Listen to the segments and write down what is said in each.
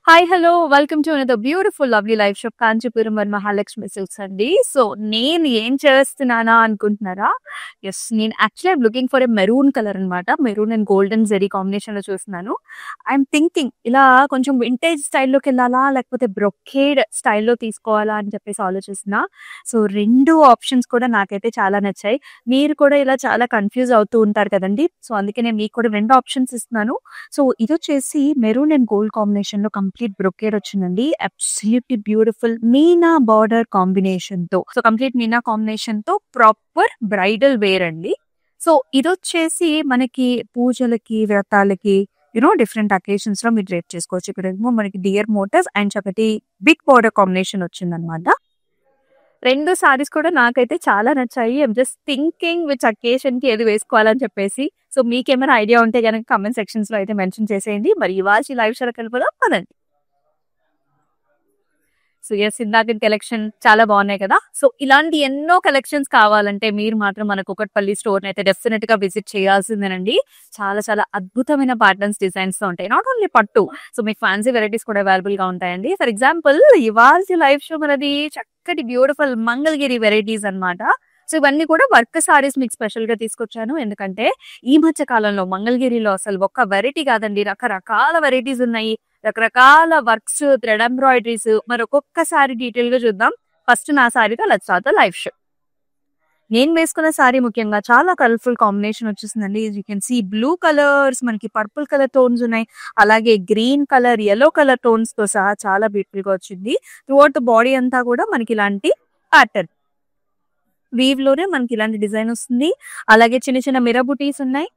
Hi! Hello! Welcome to another beautiful lovely life shop Kanchipuram one Mahalakshmi silks అండి. So, నేను ఏం చేస్తున్నానా అనుకుంటున్నారా? యెస్. నేను actually I'm looking for a maroon colour అనమాట. మెరూన్ అండ్ గోల్డెన్ జెరీ కాంబినేషన్‌లో చూస్తున్నాను. ఐయామ్ థింకింగ్ ఇలా కొంచెం వింటేజ్ స్టైల్‌లోకెళ్ళాలా? లేకపోతే బ్రొకేడ్ స్టైల్‌లో తీసుకోవాలా? అని చెప్పేసి ఆలోచిస్తున్నా. సో, 2 ఆప్షన్స్ కూడా నాకైతే చాలా నచ్చాయి. మీరు కూడా ఇలా చాలా కన్‌ఫ్యూజ్ అవుతూ ఉంటారు కదండీ! సో, అందుకే నేను మీకు కూడా 2 ఆప్షన్స్ ఇస్తున్నాను. సో, ఇదొచ్చేసి మెరూన్ అండ్ గోల్డ్ కాంబినేషన్‌లో కంప్లీట్ బ్రొకేడ్ వచ్చిందండి. అబ్సల్యూట్‌లీ బ్యూటిఫుల్ మీనా బార్డర్ కాంబినేషన్‌తో. సో, కంప్లీట్ మీనా కాంబినేషన్‌తో ప్రాపర్ బ్రైడల్ వేర్ అండి. సో, ఇదొచ్చేసి మనకి పూజలకి, వ్రతాలకి డిఫరెంట్ అకేషన్స్‌లో మీరు డ్రేప్ చేసుకోవచ్చు. ఇక్కడేమో మనకి డియర్ మోటివ్స్ అండ్ చక్కటి బిగ్ బార్డర్ కాంబినేషన్ వచ్చిందనమాట. 2 సారీస్ కూడా నాకైతే చాలా నచ్చాయి. ఐయామ్ జస్ట్ థింకింగ్ విచ్ అకేషన్‌కి ఏది వేసుకోవాలని చెప్పేసి. సో, మీకేమైనా ఐడియా ఉంటే గనక కామెంట్ సెక్షన్స్‌లో అయితే మెన్షన్ చేసేయండి. మరి ఇవాల్టి లైవ్ షోలోకి వెళ్ళిపోదాం పదండి. So, yes. ఇందాకటి కలెక్షన్ చాలా బాగున్నాయి కదా! సో, ఇలాంటి ఎన్నో కలెక్షన్స్ కావాలంటే మీరు మాత్రం మన కూకట్పల్లి స్టోర్‌నైతే డెఫినిట్‌గా విజిట్ చేయాల్సిందేనండి. చాలా చాలా అద్భుతమైన ప్యాటర్న్స్, డిజైన్స్‌తో ఉంటాయి. నాట్ ఓన్లీ పట్టు. సో, మీకు ఫ్యాన్సీ వెరైటీస్ కూడా అవైలబుల్‌గా ఉంటాయండి. ఫర్ ఎగ్జాంపుల్ ఇవాల్టి లైవ్ షో మనది చక్కటి బ్యూటిఫుల్ మంగళగిరి వెరైటీస్ అన్నమాట. సో, ఇవన్నీ కూడా వర్క్ సారీస్ మీకు స్పెషల్‌గా తీసుకొచ్చాను. ఎందుకంటే ఈ మధ్య కాలంలో మంగళగిరిలో అసలు ఒక్క వెరైటీ కాదండి, రకరకాల వెరైటీస్ ఉన్నాయి. రకరకాల వర్క్స్, థ్రెడ్ ఎంబ్రాయిడరీస్ మరి ఒక్కొక్క సారీ డీటెయిల్‌గా చూద్దాం. ఫస్ట్ నా సారీతో let's start the live show. నేను వేసుకున్న సారీ ముఖ్యంగా చాలా కలర్‌ఫుల్ కాంబినేషన్ వచ్చేసిందండి. You can see blue colours, మనకి పర్పుల్ కలర్ టోన్స్ ఉన్నాయి. అలాగే గ్రీన్ కలర్, యెల్లో కలర్ టోన్స్‌తో సహా చాలా బ్యూటిఫుల్‌గా వచ్చింది. త్రూఅవుట్ ద బాడీ అంతా కూడా మనకి ఇలాంటి ప్యాటర్న్ వీవ్‌లోనే మనకి ఇలాంటి డిజైన్ వస్తుంది. అలాగే చిన్న చిన్న మిర్రర్ బుటీస్ ఉన్నాయి.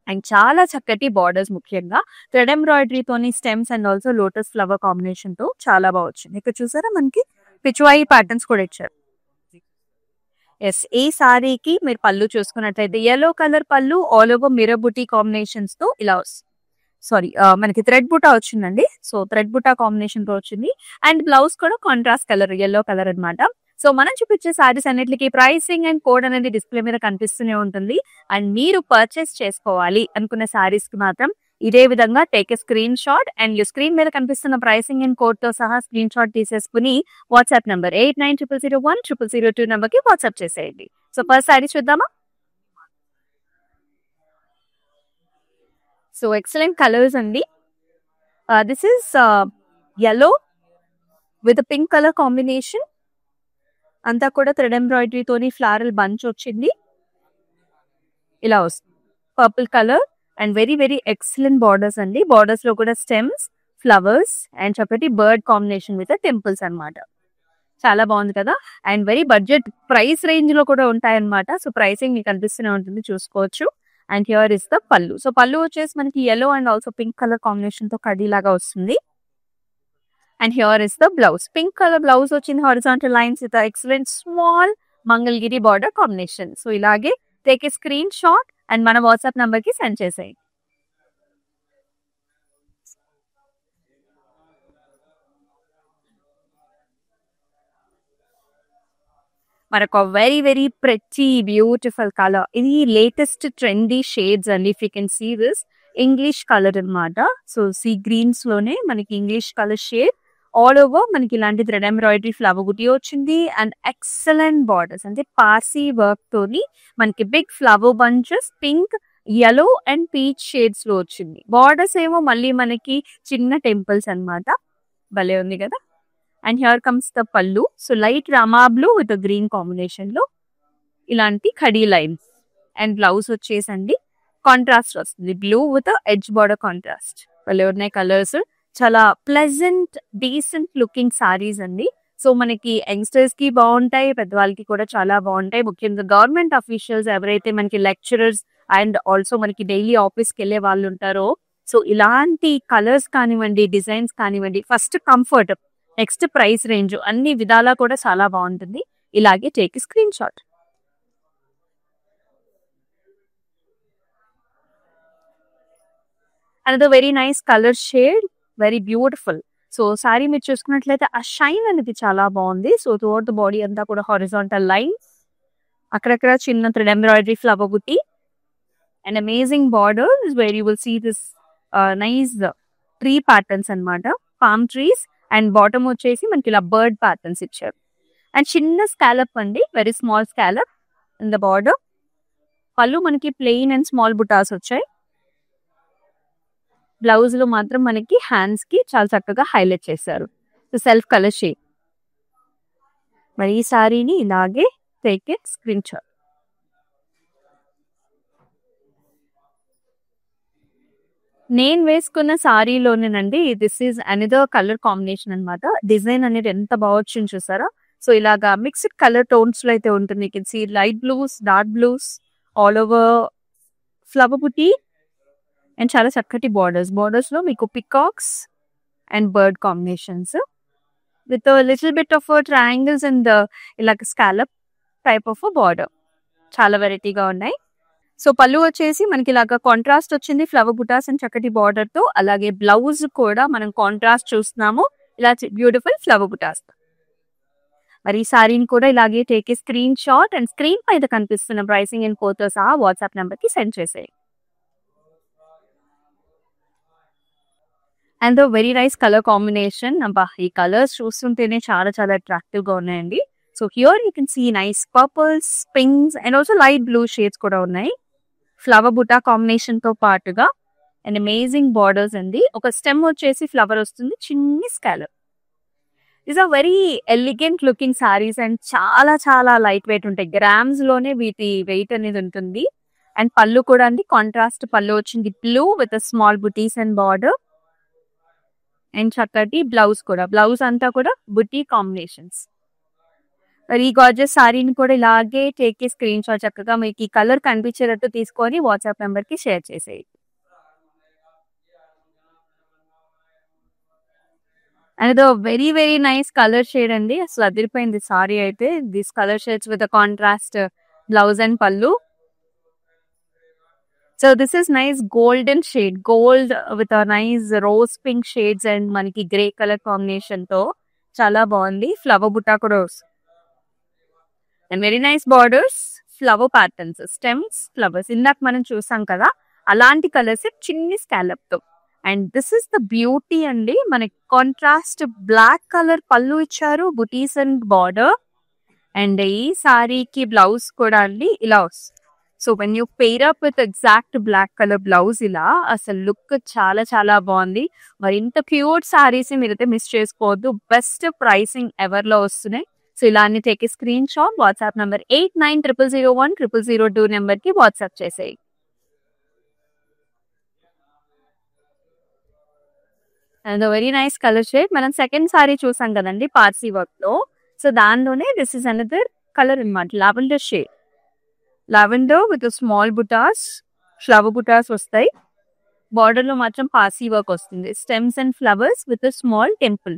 అండ్ చాలా చక్కటి బార్డర్స్, ముఖ్యంగా థ్రెడ్ ఎంబ్రాయిడరీతోని stems and also lotus flower కాంబినేషన్‌తో చాలా బాగా వచ్చింది. ఇక్కడ చూసారా మనకి పిచ్వాయి ప్యాటర్న్స్ కూడా ఇచ్చారు. యెస్. ఈ సారీకి మీరు పళ్ళు చూసుకున్నట్లయితే యెల్లో కలర్ పళ్ళు ఆల్ ఓవర్ మిర్రర్ బుటీ కాంబినేషన్స్‌తో ఇలా వస్తుంది. సారీ, మనకి థ్రెడ్ బుటా వచ్చిందండి. సో, థ్రెడ్ బుటా కాంబినేషన్‌తో వచ్చింది. అండ్ బ్లౌజ్ కూడా కాంట్రాస్ట్ కలర్ యెల్లో కలర్ అన్నమాట. సో, మనం చూపించే సారీస్ అన్నిటికి ప్రైసింగ్ అండ్ కోడ్ అనేది డిస్‌ప్లే మీద కనిపిస్తూనే ఉంటుంది. అండ్ మీరు పర్చేస్ చేసుకోవాలి అనుకున్న సారీస్‌కి మాత్రం ఇదే విధంగా take a screen shot and screen మీద కనిపిస్తున్న ప్రైసింగ్ అండ్ కోడ్‌తో సహా స్క్రీన్ షాట్ తీసేసుకుని వాట్సాప్ నంబర్ 8900010002 నంబర్‌కి వాట్సాప్ చేసేయండి. సో, ఫస్ట్ సారీ చూద్దామా? సో, ఎక్సలెంట్ కలర్స్ అండి. This is yellow with pink colour combination. అంతా కూడా థ్రెడ్ ఎంబ్రాయిడరీతోని ఫ్లారల్ బంచ్ వచ్చింది. ఇలా వస్తుంది. Purple colour and very very excellent borders అండి. బార్డర్స్ లో కూడా స్టెమ్స్, ఫ్లవర్స్ అండ్ చక్కటి బర్డ్ కాంబినేషన్ విత్ టెంపుల్స్ అన్నమాట. చాలా బాగుంది కదా! And very budget price range లో కూడా ఉంటాయన్నమాట. సో, ప్రైసింగ్ మీకు కనిపిస్తూనే ఉంటుంది, చూసుకోవచ్చు. అండ్ హియర్ ఇస్ ద పళ్ళు. సో, పళ్ళు వచ్చేసి మనకి yellow and also pink colour combination తో కడీ లాగా వస్తుంది. And here is the blouse. Pink colour blouse వచ్చింది, horizontal lines with excellent small Mangalagiri border combination. So, ఇలాగే take a screen shot and మన వాట్సాప్ నంబర్ కి సెండ్ చేసేయండి. మరొక very very pretty beautiful colour. ఇది లేటెస్ట్ ట్రెండీ షేడ్స్ అండి. If you can see this English colour అన్నమాట. So, sea greens లోనే మనకి English colour shade all over మనకి ఇలాంటి థ్రెడ్ ఎంబ్రాయిడరీ ఫ్లవర్ బుటీ వచ్చింది. అండ్ ఎక్సలెంట్ బార్డర్స్, అంటే పార్సీ వర్క్ తోని మనకి big flower bunches pink, yellow and peach shades లో వచ్చింది. బార్డర్స్ ఏమో మళ్ళీ మనకి చిన్న టెంపుల్స్ అన్నమాట. భలే ఉంది కదా! అండ్ హియర్ కమ్స్ ద పళ్ళు. So, light Rama blue with green combination లో ఇలాంటి ఖడీ లైన్స్. అండ్ బ్లౌజ్ వచ్చేసండి కాంట్రాస్ట్ వస్తుంది, blue with edge border contrast. భలే ఉన్నాయి కలర్స్. చాలా ప్లెజెంట్ డీసెంట్ లుకింగ్ సారీస్ అండి. సో, మనకి యంగ్స్టర్స్ కి బాగుంటాయి, పెద్దవాళ్ళకి కూడా చాలా బాగుంటాయి. ముఖ్యంగా గవర్నమెంట్ అఫీషియల్స్ ఎవరైతే మనకి లెక్చరర్స్ అండ్ ఆల్సో మనకి డైలీ ఆఫీస్కి వెళ్ళే వాళ్ళు ఉంటారో, సో, ఇలాంటి కలర్స్ కానివ్వండి, డిజైన్స్ కానివ్వండి, first comfort, next price range, అన్ని విధాలా కూడా చాలా బాగుంటుంది. ఇలాగే take screen shot. Another very nice colour shade, very beautiful. So, sorry మీరు చూసుకున్నట్లయితే ఆ షైన్ అనేది చాలా బాగుంది. సో, త్రూఅవుట్ ద బాడీ అంతా కూడా హారిజాంటల్ లైన్స్, అక్కడక్కడ చిన్న thread embroidery flower buti and amazing border where you will see this nice tree patterns అన్నమాట. పామ్ ట్రీస్ అండ్ బాటమ్ వచ్చేసి మనకి ఇలా బర్డ్ ప్యాటర్న్స్ ఇచ్చారు. అండ్ చిన్న స్కాలప్ అండి, very small scallop in the border. పళ్ళు మనకి ప్లెయిన్ అండ్ స్మాల్ బుటాస్ వచ్చాయి. బ్లౌజ్ లో మాత్రం మనకి హ్యాండ్స్ కి చాలా చక్కగా హైలైట్ చేశారు. Self colour shade. మరి ఈ సారీని ఇలాగే టేక్ ఏ స్క్రీన్ షాట్. నేను వేసుకున్న సారీలోనేనండి this is another colour combination అన్నమాట. డిజైన్ అనేది ఎంత బాగా వచ్చింది చూసారా. సో ఇలాగా మిక్స్డ్ కలర్ టోన్స్ లో అయితే ఉంటుంది. You can see light blues, dark blues, all over flower buti and చాలా చక్కటి బార్డర్స్. బార్డర్స్ లో మీకు peacocks and bird combinations with little bit of triangles and ఇలాగ స్కాలప్ టైప్ ఆఫ్ బార్డర్. చాలా వెరైటీగా ఉన్నాయి. సో పళ్ళు వచ్చేసి మనకి ఇలాగా కాంట్రాస్ట్ వచ్చింది ఫ్లవర్ బుటాస్ అండ్ చక్కటి బార్డర్ తో. అలాగే బ్లౌజ్ కూడా మనం కాంట్రాస్ట్ చూస్తున్నాము, ఇలా బ్యూటిఫుల్ ఫ్లవర్ బుటాస్. మరి ఈ సారీని కూడా ఇలాగే take a screen shot and screen పైన కనిపిస్తున్న ప్రైసింగ్ అండ్ ఫోటో సహా వాట్సాప్ నెంబర్ కి సెండ్ చేసేయండి. And very nice colour combination. అబ్బా ఈ కలర్స్ చూస్తుంటేనే చాలా చాలా అట్రాక్టివ్ గా ఉన్నాయండి. So here you can see nice purples, pinks and also light blue shades కూడా ఉన్నాయి. ఫ్లవర్ బుటా కాంబినేషన్ తో పాటుగా అండ్ అమేజింగ్ బార్డర్స్ అండి. ఒక స్టెమ్ వచ్చేసి ఫ్లవర్ వస్తుంది, చిన్ని scallop. These are very elegant looking saris and చాలా చాలా లైట్ వెయిట్ ఉంటాయి. గ్రామ్స్ లోనే వీటి వెయిట్ అనేది ఉంటుంది. అండ్ పళ్ళు కూడా అండి కాంట్రాస్ట్ పళ్ళు వచ్చింది, blue with small buttis and border. And చక్కటి బ్లౌజ్ కూడా, బ్లౌజ్ అంతా కూడా బుటీ కాంబినేషన్స్. మరి ఈ గార్జెస్ సారీని కూడా ఇలాగే టేక్ ఏ స్క్రీన్ షాట్. చక్కగా మీకు ఈ కలర్ కనిపించేటట్టు తీసుకొని వాట్సాప్ నెంబర్ కి షేర్ చేసేయండి. And very very nice colour shade అండి. అసలు అదిరిపోయింది సారీ అయితే. This colour shades with contrast blouse and pallu. So this is nice golden shade, gold with nice rose pink shades and మనకి గ్రే కలర్ కాంబినేషన్ తో చాలా బాగుంది. ఫ్లవర్ బుట్టా కూడా and very nice borders, flower patterns, stems, flowers ఇందాక మనం చూసాం కదా అలాంటి కలర్స్ చిన్ని స్కాలప్ తో. And this is the beauty అండి. మనకి కాంట్రాస్ట్ బ్లాక్ కలర్ పళ్ళు ఇచ్చారు, బుటీస్ అండ్ బార్డర్. అండ్ ఈ సారీకి బ్లౌజ్ కూడా అండి ఇలా వస్తుంది. So when you pair up with exact black colour blouse ఇలా అసలు లుక్ చాలా చాలా బాగుంది. మరి ఇంత క్యూట్ సారీస్ మీరైతే మిస్ చేసుకోవద్దు. బెస్ట్ ప్రైసింగ్ ఎవర్ లో వస్తున్నాయి. సో ఇలా అన్ని take a screen shot. WhatsApp number 8900010002 number కి వాట్సాప్ చేసేయి. And very nice colour shade. మనం సెకండ్ సారీ చూసాం కదండి పార్సీ వర్క్ లో. సో దానిలోనే దిస్ ఇస్ అనదర్ కలర్ అన్నమాట, lavender shade. Lavender with small బుటాస్, ఫ్లవర్ బుటాస్ వస్తాయి. బార్డర్ లో మాత్రం పార్సీ వర్క్ వస్తుంది. Stems and flowers with small temple.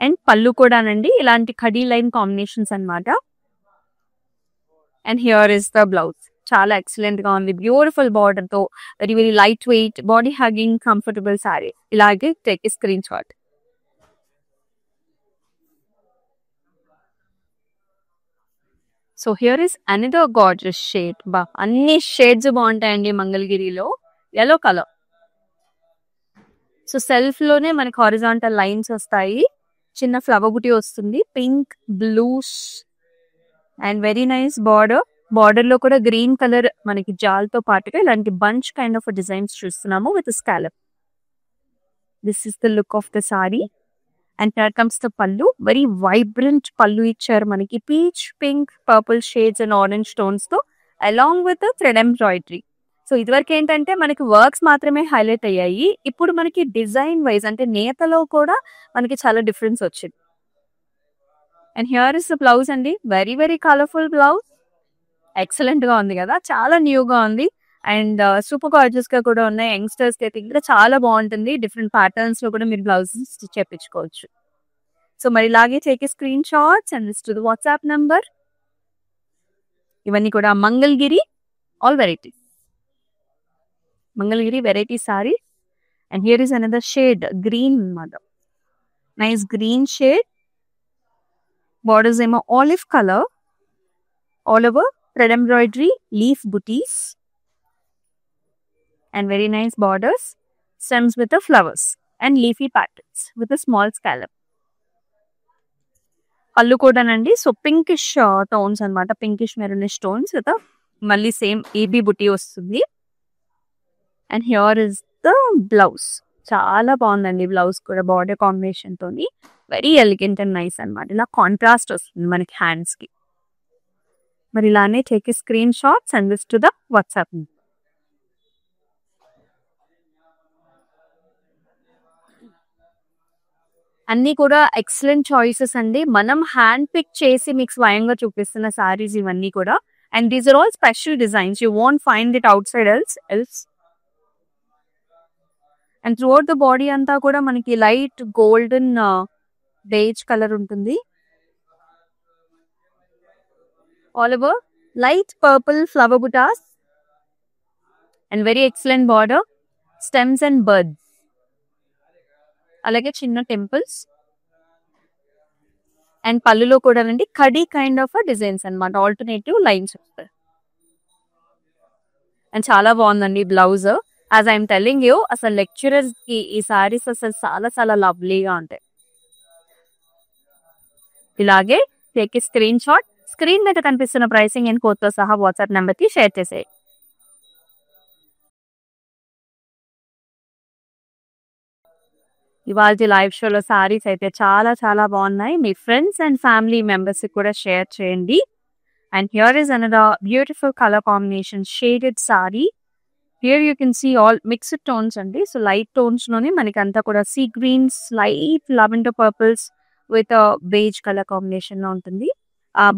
And పళ్ళు కూడానండి ఇలాంటి ఖడీ లైన్ కాంబినేషన్స్ అన్నమాట. And here is the blouse. చాలా ఎక్సలెంట్ గా ఉంది, బ్యూటిఫుల్ బార్డర్ తో, very very light weight, body hugging, comfortable sari. ఇలాగే take a screen shot. So here is another gorgeous shade. బా అన్ని షేడ్స్ బాగుంటాయండి మంగళగిరిలో. Yellow colour. సో సెల్ఫ్ లోనే మనకి హారిజాంటల్ లైన్స్ వస్తాయి, చిన్న ఫ్లవర్ బుటీ వస్తుంది, pink, blues and very nice border. Border లో కూడా గ్రీన్ కలర్ మనకి జాల్తో పాటుగా ఇలాంటి బంచ్ కైండ్ ఆఫ్ డిజైన్స్ చూస్తున్నాము with scallop. This is the look of the sari. And here comes the పళ్ళు. వెరీ వైబ్రెంట్ పళ్ళు ఇచ్చారు మనకి, peach, pink, purple shades and orange tones తో along with thread embroidery. So ఇదివరకు ఏంటంటే మనకి వర్క్స్ మాత్రమే హైలైట్ అయ్యాయి. ఇప్పుడు మనకి డిజైన్ వైజ్ అంటే నేతలో కూడా మనకి చాలా డిఫరెన్స్ వచ్చింది. And here is the blouse అండి. Very very colourful blouse. Excellent గా ఉంది కదా, చాలా న్యూగా ఉంది. అండ్ సూపర్ గార్జియస్ గా కూడా ఉన్నాయి. యంగ్స్టర్స్ కి అయితే ఇంకా చాలా బాగుంటుంది. డిఫరెంట్ ప్యాటర్న్స్ లో కూడా మీరు బ్లౌజ్ స్టిచ్ చేయించుకోవచ్చు. సో మరి ఇలాగే take a screen shots and to the WhatsApp number. ఇవన్నీ కూడా Mangalagiri all varieties, Mangalagiri variety sari. And here is another shade, green అన్నమాట. Nice green shade. బార్డర్స్ ఏమో olive colour, all over thread embroidery, leaf బుటీస్ and very nice borders. stems with the flowers and leafy patterns with a small scallop. పళ్ళు కూడానండి so pinkish tones అన్నమాట, pinkish maroonish tones with మళ్ళీ same AB బుటీ వస్తుంది. And here is the blouse. చాలా బాగుందండి blouse కూడా, border combination తోని very elegant and nice అన్నమాట. ఇలా కాంట్రాస్ట్ వస్తుంది మనకి హ్యాండ్స్ కి. మరి ఇలానే take screen shot, send this to the WhatsApp. అన్ని కూడా ఎక్సలెంట్ చాయిసెస్ అండి. మనం హ్యాండ్ పిక్ చేసి మీకు స్వయంగా చూపిస్తున్న సారీస్ ఇవన్నీ కూడా. And these are all special designs, you won't find it outside else. And throughout the body అంతా కూడా మనకి లైట్ గోల్డెన్ బేజ్ కలర్ ఉంటుంది. All over light purple flower buttas and very excellent border, stems and birds, అలాగే చిన్న temples. And పళ్ళులో కూడా అండి kadi kind of designs అన్నమాట, ఆల్టర్నేటివ్ లైన్స్ వస్తాయి. అండ్ చాలా బాగుందండి blouse. As I'm telling you, అసలు లెక్చరర్స్ కి ఈ సారీస్ అసలు చాలా చాలా లవ్లీగా ఉంటాయి. ఇలాగే టేక్ స్క్రీన్ షాట్, స్క్రీన్ మీద కనిపిస్తున్న ప్రైసింగ్ అండ్ కోడ్ తో సహా వాట్సాప్ నెంబర్ కి షేర్ చేసేయి. ఇవాళ లైవ్ షోలో సారీస్ అయితే చాలా చాలా బాగున్నాయి. మీ ఫ్రెండ్స్ అండ్ ఫ్యామిలీ మెంబర్స్ కూడా షేర్ చేయండి. And here is another beautiful colour combination, shaded sari. Here you can see all mixed tones అండి. సో లైట్ టోన్స్ లోనే మనకి అంతా కూడా sea greens, light lavender purples with beige colour combination లో ఉంటుంది.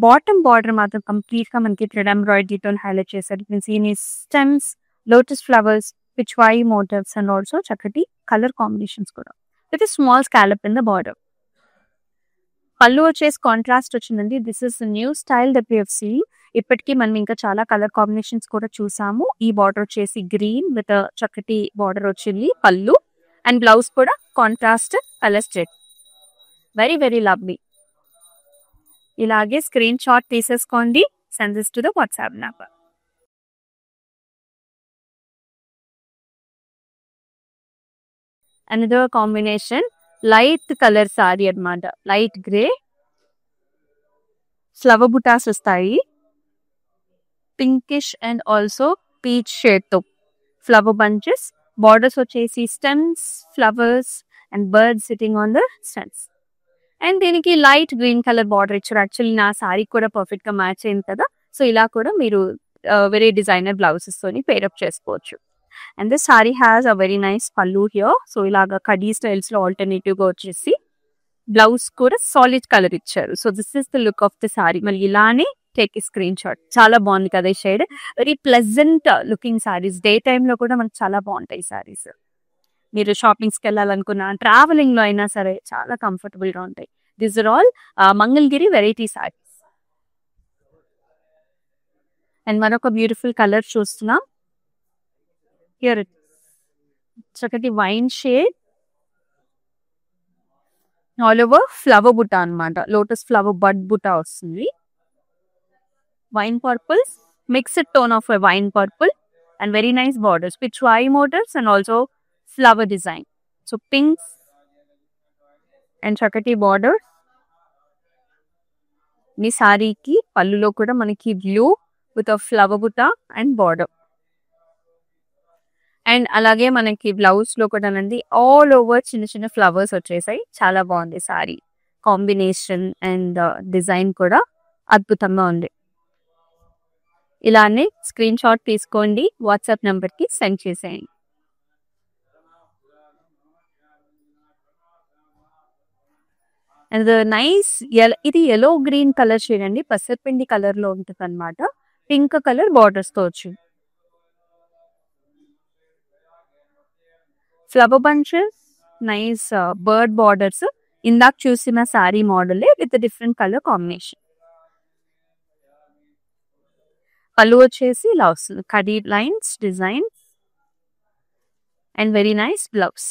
Bottom border మాత్రం కంప్లీట్ గా మనకి థ్రెడ్ ఎంబ్రాయిడరీతో హైలైట్ చేశారు. You can see in stems, lotus flowers, pichwai motifs and also చక్కటి కలర్ కాంబినేషన్స్ కూడా with small scallop in the border. పళ్ళు వచ్చేసి కాంట్రాస్ట్ వచ్చిందండి. This is new style that we have seen. ఇప్పటికీ మనం ఇంకా చాలా కలర్ కాంబినేషన్స్ కూడా చూసాము. ఈ బార్డర్ వచ్చేసి గ్రీన్ విత్ చక్కటి బార్డర్ వచ్చింది పళ్ళు. అండ్ బ్లౌజ్ కూడా కాంట్రాస్ట్ కలర్ స్టెడ్, వెరీ వెరీ లవ్లీ. ఇలాగే స్క్రీన్ షాట్ తీసేసుకోండి, send this to the WhatsApp number. Another combination light colour sari అన్నమాట, లైట్ గ్రే, ఫ్లవర్ బుటాస్ వస్తాయి, pinkish and also peach shade తో ఫ్లవర్ బంచెస్, బార్డర్స్ వచ్చేసి stems, flowers and birds sitting on the stems. And దీనికి light green colour border ఇచ్చారు. Actually నా సారీ కూడా perfect గా మ్యాచ్ అయింది కదా. సో ఇలా కూడా మీరు వెరీ డిజైనర్ బ్లౌజెస్ తోని పేరప్ చేసుకోవచ్చు. And this sorry has a very nice పళ్ళు హియర్. సో ఇలాగా కడీ స్టైల్స్ లో ఆల్టర్నేటివ్ గా వచ్చేసి బ్లౌజ్ కూడా సాలిడ్ కలర్ ఇచ్చారు. So this is the look of the sorry. మరి ఇలానే టేక్ స్క్రీన్ షాట్. చాలా బాగుంది కదా ఈ shade, very pleasant looking saris. Day time లో కూడా మనకు చాలా బాగుంటాయి సారీస్. మీరు షాపింగ్స్కి వెళ్ళాలనుకున్నా, ట్రావెలింగ్ లో అయినా సరే చాలా కంఫర్టబుల్ గా ఉంటాయి. This are all Mangalagiri variety saris. And మరొక బ్యూటిఫుల్ కలర్ చూస్తున్నాం. హియర్ చక్కటి wine shade, all over flower buta అన్నమాట, లోటస్ ఫ్లవర్ బడ్ బుటా వస్తుంది. Wine purple, mixed tone of wine purple and very nice borders, pichwai motifs and also flower design. So pink and చక్కటి border. మీ సారీకి పళ్ళులో కూడా మనకి blue with flower buta and border. And అలాగే మనకి బ్లౌజ్ లో కూడా అండి ఆల్ ఓవర్ చిన్న చిన్న ఫ్లవర్స్ వచ్చేసాయి. చాలా బాగుంది సారీ కాంబినేషన్ అండ్ డిజైన్ కూడా అద్భుతంగా ఉంది. ఇలానే స్క్రీన్ షాట్ తీసుకోండి, వాట్సాప్ నెంబర్ కి సెండ్ చేసేయండి. అండ్ నైస్ ఇది ఎల్లో గ్రీన్ కలర్ షేడ్ అండి, పసరపిండి కలర్ లో ఉంటుంది అనమాట. పింక్ కలర్ బార్డర్స్ తో వచ్చింది. Flower bunches, nice bird borders, ఇందాక చూసిన సారీ మోడలే విత్ డిఫరెంట్ కలర్ కాంబినేషన్. పళ్ళు వచ్చేసి ఇలా వస్తుంది, కడీ lines design and very nice blouse,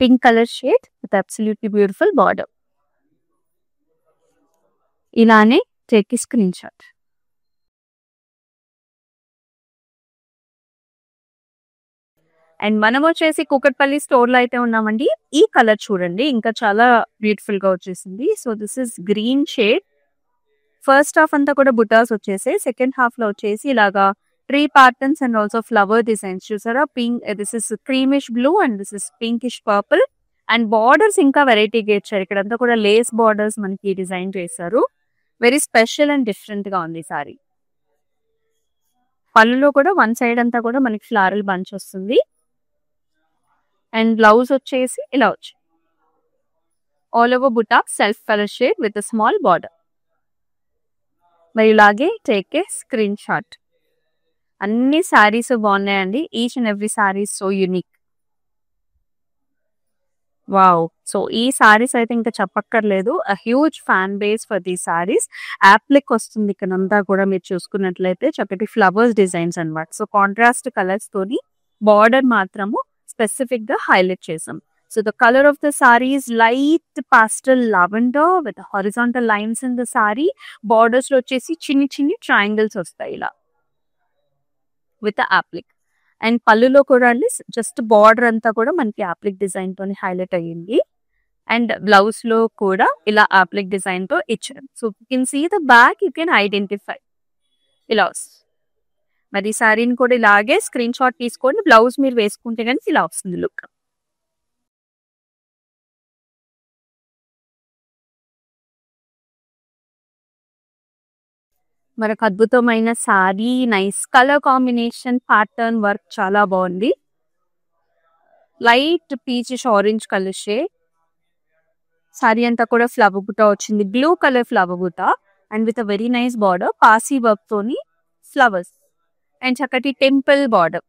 pink colour shade with absolutely beautiful border. ఇలానే టేక్ స్క్రీన్ షాట్. అండ్ మనం వచ్చేసి కూకట్పల్లి స్టోర్ లో అయితే ఉన్నామండి. ఈ కలర్ చూడండి, ఇంకా చాలా బ్యూటిఫుల్ గా వచ్చేసింది. So this is green shade. First half అంతా కూడా బుటాస్ వచ్చేసి, సెకండ్ హాఫ్ లో వచ్చేసి ఇలాగా tree patterns and also flower designs చూసారా. Pink, this is creamish blue and this is pinkish purple. And borders ఇంకా వెరైటీగా ఇచ్చారు. ఇక్కడంతా కూడా లేస్ బార్డర్స్ మనకి డిజైన్ చేశారు. వెరీ స్పెషల్ అండ్ డిఫరెంట్ గా ఉంది సారీ. పళ్ళులో కూడా వన్ సైడ్ అంతా కూడా మనకి ఫ్లారల్ బంచ్ వస్తుంది. అండ్ బ్లౌజ్ వచ్చేసి ఇలా వచ్చి all over buta self colour shade with small border. మరి ఇలాగే టేక్ ఏ స్క్రీన్ షాట్. అన్ని శారీస్ బాగున్నాయండి. Each and every sari so unique. Wow. So ఈ సారీస్ అయితే ఇంకా చెప్పక్కర్లేదు. Huge fan base for the saris. Applique వస్తుంది ఇక్కడంతా కూడా మీరు చూసుకున్నట్లయితే, చక్కటి ఫ్లవర్స్ డిజైన్స్ అన్నమాట. సో కాంట్రాస్ట్ కలర్స్ తోని బార్డర్ మాత్రము స్పెసిఫిక్ గా హైలైట్ చేసాం. So the colour of the sari is light pastel lavender with horizontal lines in the sari. Borders లో వచ్చేసి చిన్ని చిన్ని ట్రయాంగిల్స్ వస్తాయి ఇలా విత్ యాప్లిక్. అండ్ పళ్ళులో కూడా అండి జస్ట్ బార్డర్ అంతా కూడా మనకి యాప్లిక్ డిజైన్ తోని హైలైట్ అయ్యింది. అండ్ బ్లౌజ్ లో కూడా ఇలా యాప్లిక్ డిజైన్ తో ఇచ్చారు. So you can see the back, you can identify ఇలా వస్తుంది. మరి ఈ శారీని కూడా ఇలాగే స్క్రీన్ షాట్ తీసుకోండి. బ్లౌజ్ మీరు వేసుకుంటే కనుక ఇలా వస్తుంది లుక్. మరొక అద్భుతమైన sari, nice colour combination, pattern work చాలా బాగుంది. Light peachish orange colour shade. Sari అంతా కూడా ఫ్లవర్ బుటా వచ్చింది, blue colour flower buta and with a very nice border, Parsi work తోని ఫ్లవర్స్ అండ్ చక్కటి temple border,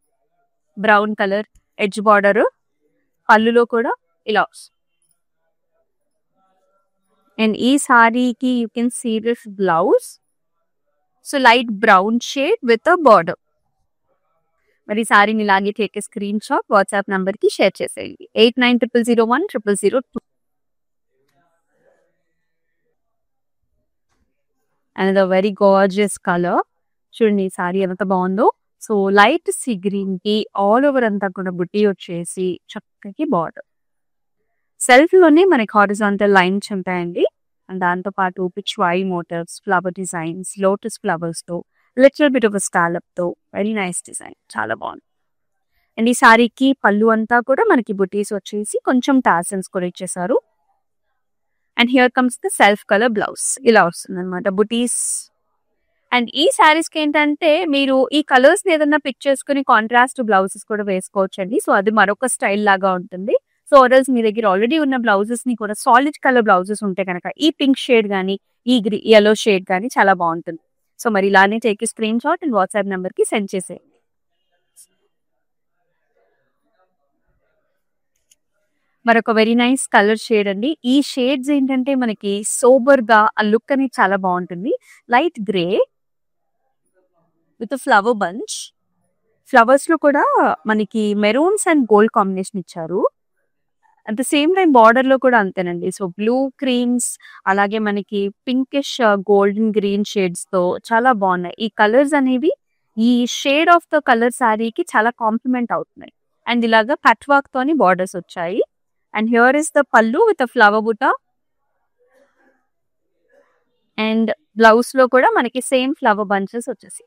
brown colour edge border. పళ్ళులో కూడా ఇలా వస్తుంది. అండ్ ఈ సారీకి you can see this blouse. So light brown shade with a border. మరి సారీని ఇలాగే take screen shot, WhatsApp number కి షేర్ చేసేయండి. 8900010002. Another very gorgeous colour. చూడండి ఈ సారీ ఎంత బాగుందో. సో లైట్ సీ గ్రీన్ కి ఆల్ ఓవర్ అంతా కూడా బుట్టి వచ్చేసి చక్కటి బార్డర్. సెల్ఫ్ లోనే మనకి హారిజాంటల్ లైన్స్ ఉంటాయండి. అండ్ దాంతో పాటు pichwai motifs, flower designs, lotus flowers తో, లిటిల్ బిట్ ఆఫ్ స్కాలప్ తో, వెరీ నైస్ డిజైన్, చాలా బాగుంది. అండ్ ఈ సారీకి పళ్ళు అంతా కూడా మనకి బుటీస్ వచ్చేసి కొంచెం టాసన్స్ కూడా ఇచ్చేసారు. And here comes the self colour blouse. ఇలా వస్తుంది అనమాట బుటీస్. అండ్ ఈ సారీస్ కి ఏంటంటే మీరు ఈ కలర్స్ ఏదన్నా పిక్ చేసుకుని కాంట్రాస్ట్ బ్లౌజెస్ కూడా వేసుకోవచ్చు అండి. సో అది మరొక స్టైల్ లాగా ఉంటుంది. సో ఆర్డర్స్ మీ దగ్గర ఆల్రెడీ ఉన్న బ్లౌజెస్ ని కూడా సాలిడ్ కలర్ బ్లౌజెస్ ఉంటే కనుక ఈ పింక్ షేడ్ కానీ ఈ యెల్లో షేడ్ కానీ చాలా బాగుంటుంది. సో మరి ఇలానే take screen shot and WhatsApp number కి సెండ్ చేసేయండి. మరొక వెరీ నైస్ కలర్ షేడ్ అండి. ఈ షేడ్స్ ఏంటంటే మనకి సోబర్ గా ఆ లుక్ అనేది చాలా బాగుంటుంది. Light grey with flower bunch. Flowers లో కూడా మనకి మెరూన్స్ అండ్ గోల్డ్ కాంబినేషన్ ఇచ్చారు. At the same time border లో కూడా అంతేనండి. సో బ్లూ క్రీమ్స్, అలాగే మనకి పింకిష్ గోల్డెన్ గ్రీన్ షేడ్స్ తో చాలా బాగున్నాయి. ఈ కలర్స్ అనేవి ఈ షేడ్ ఆఫ్ ద కలర్ శారీకి చాలా కాంప్లిమెంట్ అవుతున్నాయి. అండ్ ఇలాగా కట్ వర్క్ తోని బార్డర్స్ వచ్చాయి. And here is the pallu with flower buta. And blouse లో కూడా మనకి సేమ్ ఫ్లవర్ బంచెస్ వచ్చేసి.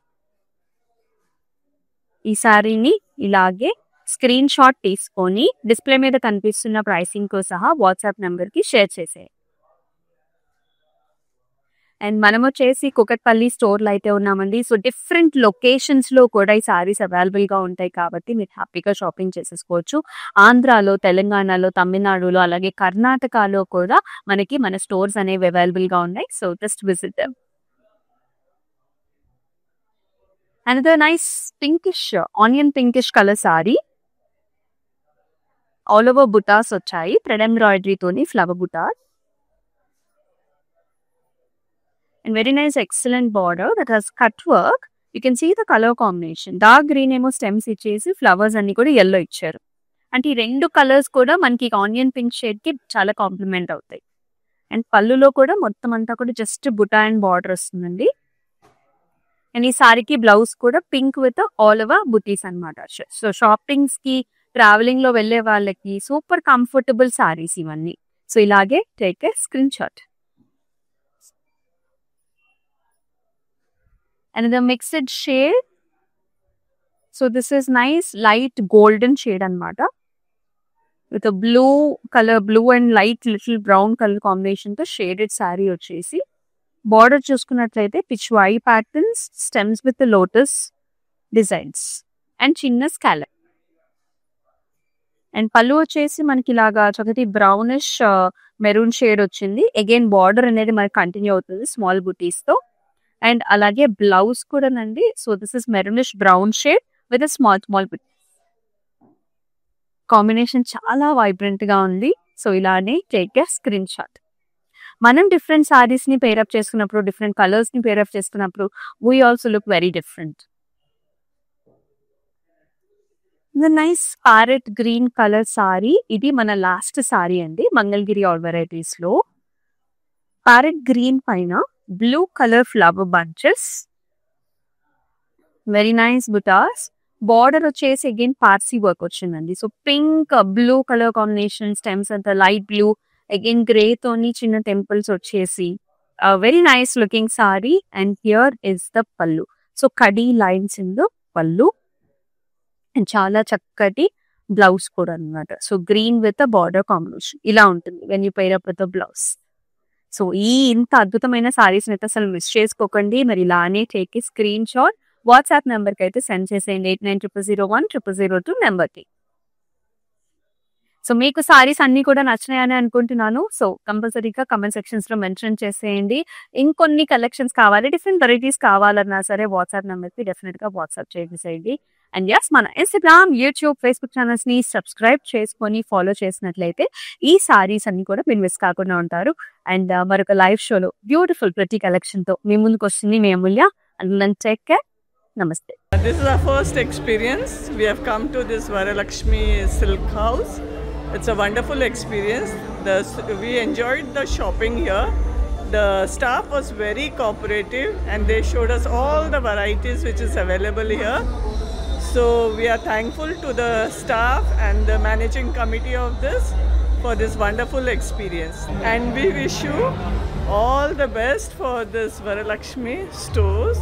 ఈ శారీని ఇలాగే స్క్రీన్ షాట్ తీసుకొని డిస్ప్లే మీద కనిపిస్తున్న ప్రైసింగ్ తో సహా వాట్సాప్ నెంబర్ కి షేర్ చేసేయండి. అండ్ మనం వచ్చేసి కూకట్పల్లి స్టోర్ లో అయితే ఉన్నామండి. సో డిఫరెంట్ లొకేషన్స్ లో కూడా ఈ సారీస్ అవైలబుల్ గా ఉంటాయి కాబట్టి మీరు హ్యాపీగా షాపింగ్ చేసేసుకోవచ్చు. ఆంధ్రాలో, తెలంగాణలో, తమిళనాడులో, అలాగే కర్ణాటకలో కూడా మనకి మన స్టోర్స్ అనేవి అవైలబుల్ గా ఉన్నాయి. So just visit them. Another nice pinkish, onion pinkish colour sari. All over బుటాస్ వచ్చాయి, థ్రెడ్ ఎంబ్రాయిడరీ తోని flower buttas. And very nice excellent border that has cut work. You can see the colour combination. Dark green ఏమో stems ఇచ్చేసి flowers అన్ని కూడా yellow ఇచ్చారు. అంటే ఈ రెండు కలర్స్ కూడా మనకి ఆనియన్ పింక్ షేడ్ కి చాలా కాంప్లిమెంట్ అవుతాయి. అండ్ పళ్ళులో కూడా మొత్తం అంతా కూడా జస్ట్ బుటా అండ్ బార్డర్ వస్తుందండి. అండ్ ఈ సారీకి బ్లౌజ్ కూడా పింక్ విత్ ఆల్ ఓవర్ బుటీస్ అనమాట. సో షాపింగ్స్ కి ట్రావెలింగ్ లో వెళ్ళే వాళ్ళకి సూపర్ కంఫర్టబుల్ సారీస్ ఇవన్నీ. సో ఇలాగే take a screen shot. Another mixed shade. So this is nice light golden shade అన్నమాట. With a blue and light little brown color combination తో shaded sari వచ్చేసి బార్డర్ చూసుకున్నట్లయితే Pichwai patterns, stems with lotus designs and చిన్న scallop. And పళ్ళు వచ్చేసి మనకి ఇలాగా చక్కటి బ్రౌనిష్ మెరూన్ షేడ్ వచ్చింది. అగైన్ బార్డర్ అనేది మనకి కంటిన్యూ అవుతుంది స్మాల్ బుటీస్ తో. అండ్ అలాగే బ్లౌజ్ కూడానండి. So this is maroonish brown shade with small బుటీ. కాంబినేషన్ చాలా వైబ్రెంట్ గా ఉంది. సో ఇలానే టేక్ ఏ స్క్రీన్ షాట్. మనం డిఫరెంట్ సారీస్ ని పేరప్ చేసుకున్నప్పుడు, డిఫరెంట్ కలర్స్ ని పేరప్ చేసుకున్నప్పుడు we also look very different. Nice parrot green colour sari. ఇది మన లాస్ట్ సారీ అండి మంగళగిరి ఆల్ వెరైటీస్ లో. ప్యారెట్ గ్రీన్ పైన blue colour flower bunches, very nice బుటాస్. బార్డర్ వచ్చేసి అగైన్ పార్సీ వర్క్ వచ్చిందండి. So pink blue colour combination, stems అంతా లైట్ బ్లూ, అగైన్ గ్రే తోని చిన్న టెంపుల్స్ వచ్చేసి very nice looking sari. And here is the పళ్ళు. సో కడీ లైన్స్ ఇన్ ద పళ్ళు అండ్ చాలా చక్కటి బ్లౌజ్ కూడా అనమాట. So green with border combination ఇలా ఉంటుంది when you pair up with blouse. So ఈ ఇంత అద్భుతమైన సారీస్ అయితే అసలు మిస్ చేసుకోకండి. మరి ఇలానే take a screen shot, WhatsApp number కి అయితే సెండ్ చేసేయండి 8900010002 నెంబర్కి. సో మీకు సారీస్ అన్ని కూడా నచ్చినాయని అనుకుంటున్నాను. సో కంపల్సరీగా కమెంట్ సెక్షన్స్ లో మెన్షన్ చేసేయండి. ఇంకొన్ని కలెక్షన్స్ కావాలి, డిఫరెంట్ వెరైటీస్ కావాలన్నా సరే వాట్సాప్ నెంబర్ కి డెఫినెట్ గా వాట్సాప్ చేసేయండి. అండ్ ఎస్, మన ఇన్స్టాగ్రామ్, యూట్యూబ్, ఫేస్బుక్ ఛానల్స్ ని సబ్స్క్రైబ్ చేసుకొని ఫాలో చేసినట్లయితే ఈ సారీస్ అన్ని కూడా మీరు మిస్ కాకుండా ఉంటారు. అండ్ మరొక లైవ్ షోలో బ్యూటిఫుల్ ప్రతి కలెక్షన్ తో మీ ముందుకు వస్తుంది మీ Amulya. And take care. Namaste. This is our first experience. We have come to this Varalakshmi Silk House. It's a wonderful experience. We enjoyed the shopping here. The staff was very cooperative and they showed us all the varieties which is available here. So we are thankful to the staff and the managing committee of this for this wonderful experience. And we wish you all the best for this Varalakshmi stores.